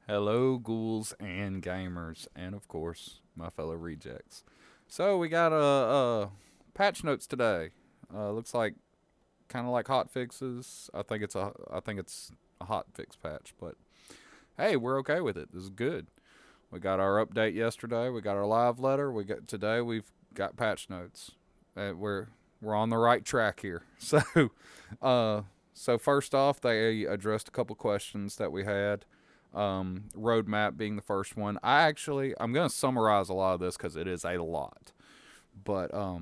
Hello, ghouls and gamers, and of course, my fellow rejects. So we got patch notes today. Looks like kind of like hot fixes. I think it's a hot fix patch, but hey, we're okay with it. This is good. We got our update yesterday. We got our live letter. We got today. We've got patch notes. We're on the right track here. Uh, so first off, they addressed a couple questions that we had. Roadmap being the first one. I'm going to summarize a lot of this because it is a lot, but I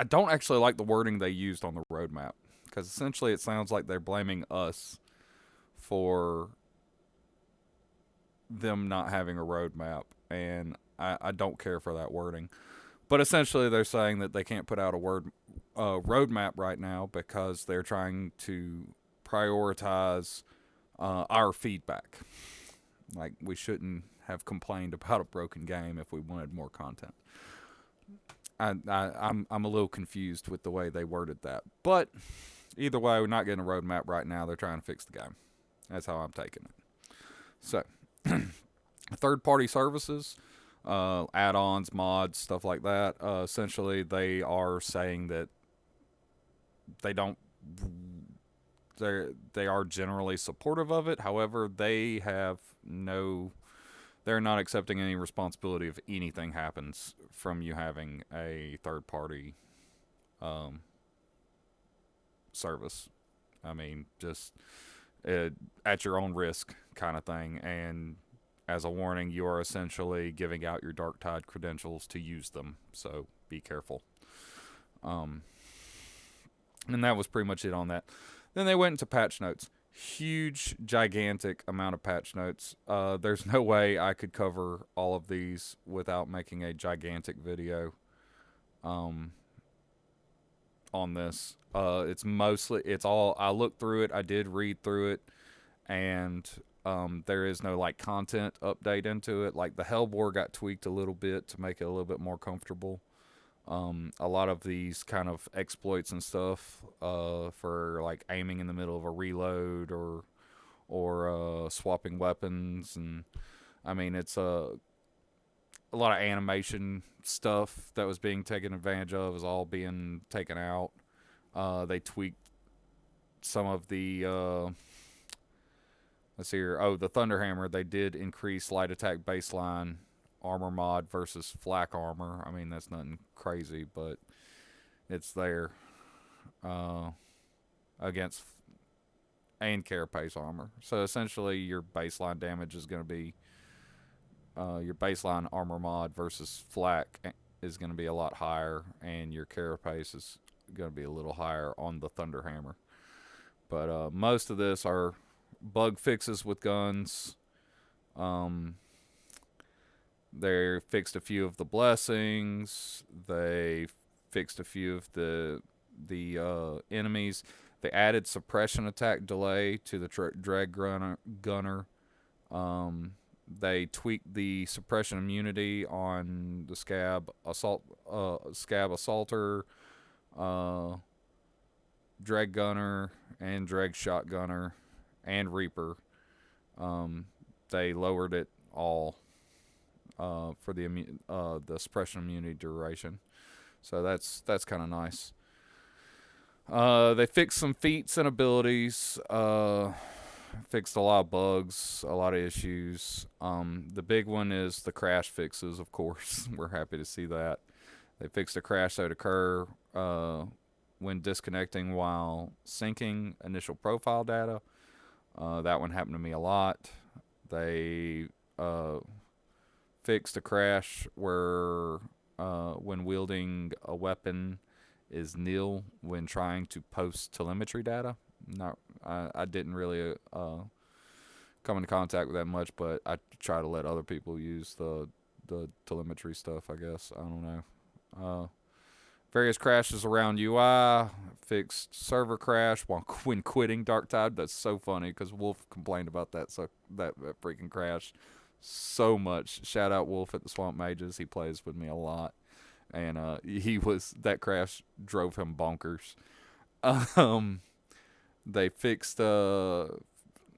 don't actually like the wording they used on the roadmap because essentially it sounds like they're blaming us for them not having a roadmap, and I don't care for that wording. But essentially, they're saying that they can't put out a roadmap right now because they're trying to prioritize our feedback. Like we shouldn't have complained about a broken game if we wanted more content. I'm a little confused with the way they worded that, but either way, we're not getting a roadmap right now. They're trying to fix the game. That's how I'm taking it. So, third party services, add-ons, mods, stuff like that. Essentially, they are saying that they don't. They are generally supportive of it. However, they have no. They're not accepting any responsibility if anything happens from you having a third party um, service. I mean, just at your own risk kind of thing. And as a warning, you are essentially giving out your darktide credentials to use them. So be careful. Um, and that was pretty much it on that. Then they went into patch notes. Huge, gigantic amount of patch notes. There's no way I could cover all of these without making a gigantic video um, on this. It's all, I looked through it, I did read through it, and there is no like content update into it. Like the Hellbore got tweaked a little bit to make it a little bit more comfortable. A lot of these kind of exploits and stuff for like aiming in the middle of a reload or swapping weapons, and I mean it's a lot of animation stuff that was being taken advantage of is all being taken out. They tweaked some of the let's see here. Oh, the Thunderhammer. They did increase light attack baseline armor mod versus flak armor. I mean, that's nothing crazy, but it's there uh, against and carapace armor. So essentially, your baseline damage is going to be your baseline armor mod versus flak is going to be a lot higher, and your carapace is going to be a little higher on the Thunderhammer. But most of this are bug fixes with guns. Um, they fixed a few of the blessings. They fixed a few of the enemies. They added suppression attack delay to the drag gunner. They tweaked the suppression immunity on the scab assaulter, uh, drag gunner, and drag shotgunner, and reaper. Um, they lowered it all for the suppression immunity duration. So that's kind of nice. They fixed some feats and abilities. Fixed a lot of bugs, a lot of issues. The big one is the crash fixes, of course. We're happy to see that. They fixed a crash that would occur when disconnecting while syncing initial profile data. That one happened to me a lot. They fixed a crash where when wielding a weapon is nil when trying to post telemetry data. Not, I didn't really come into contact with that much, but I try to let other people use the telemetry stuff. I guess I don't know. Various crashes around UI, fixed server crash while when quitting darktide. That's so funny because Wolf complained about that freaking crash so much. Shout out Wolf at the Swamp Mages. He plays with me a lot, and that crash drove him bonkers. Um, they fixed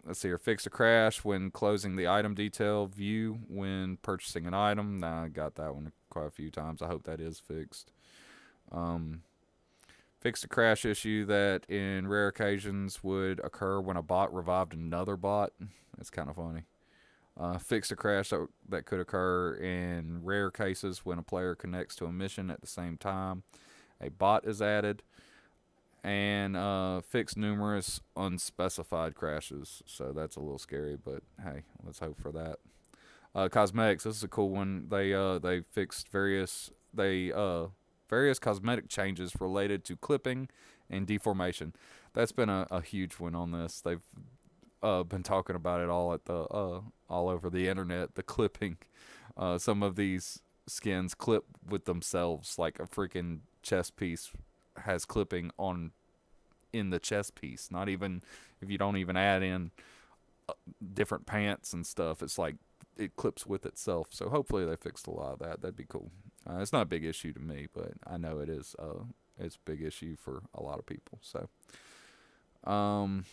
let's see here. Fix a crash when closing the item detail view when purchasing an item. Nah, I got that one quite a few times. I hope that is fixed. Um, Fixed a crash issue that in rare occasions would occur when a bot revived another bot. That's kind of funny. Fixed a crash that could occur in rare cases when a player connects to a mission at the same time. A bot is added. And fixed numerous unspecified crashes. So that's a little scary, but hey, let's hope for that. Cosmetics. This is a cool one. They fixed various cosmetic changes related to clipping and deformation. That's been a huge one on this. They've been talking about it all over the internet. The clipping. Some of these skins clip with themselves, like a freaking chest piece has clipping on in the chest piece. Not even if you don't even add in different pants and stuff. It's like it clips with itself. So hopefully they fixed a lot of that. That'd be cool. It's not a big issue to me, but I know it is. It's a big issue for a lot of people. So, and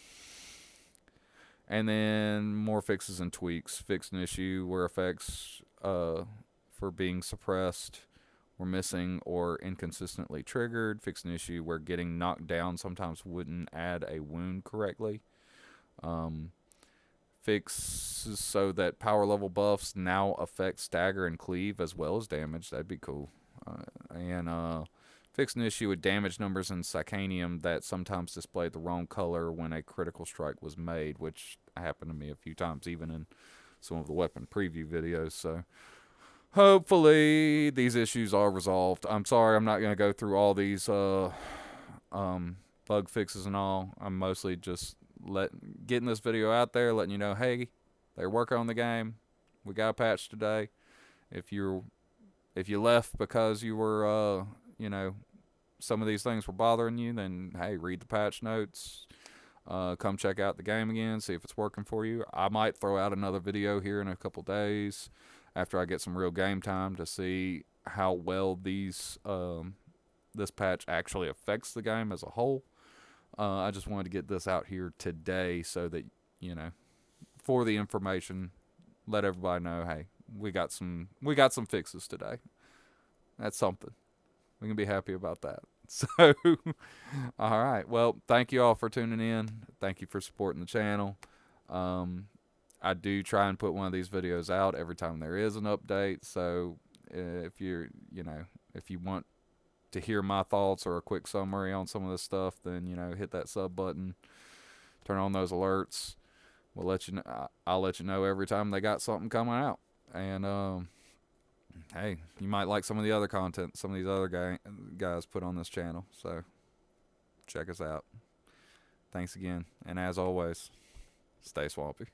then more fixes and tweaks. Fixed an issue where effects for being suppressed were missing or inconsistently triggered. Fixed an issue where getting knocked down sometimes wouldn't add a wound correctly. Fix so that power level buffs now affect stagger and cleave as well as damage. That'd be cool. And fix an issue with damage numbers in Psychanium that sometimes displayed the wrong color when a critical strike was made, which happened to me a few times, even in some of the weapon preview videos. So hopefully these issues are resolved. I'm sorry I'm not going to go through all these bug fixes and all. I'm mostly just getting this video out there, letting you know, hey, they're working on the game. We got a patch today. If you left because you were some of these things were bothering you, then hey, read the patch notes. Come check out the game again, see if it's working for you. I might throw out another video here in a couple days after I get some real game time to see how well this patch actually affects the game as a whole. I just wanted to get this out here today so that, for the information, let everybody know, hey, we got some fixes today. That's something. We can be happy about that. So, all right. Well, thank you all for tuning in. Thank you for supporting the channel. I do try and put one of these videos out every time there is an update. So, if you want to hear my thoughts or a quick summary on some of this stuff, then hit that sub button, turn on those alerts. We'll let you know. I'll let you know every time they got something coming out. And hey, you might like some of the other content some of these other guys put on this channel. So check us out. Thanks again, and as always, stay swampy.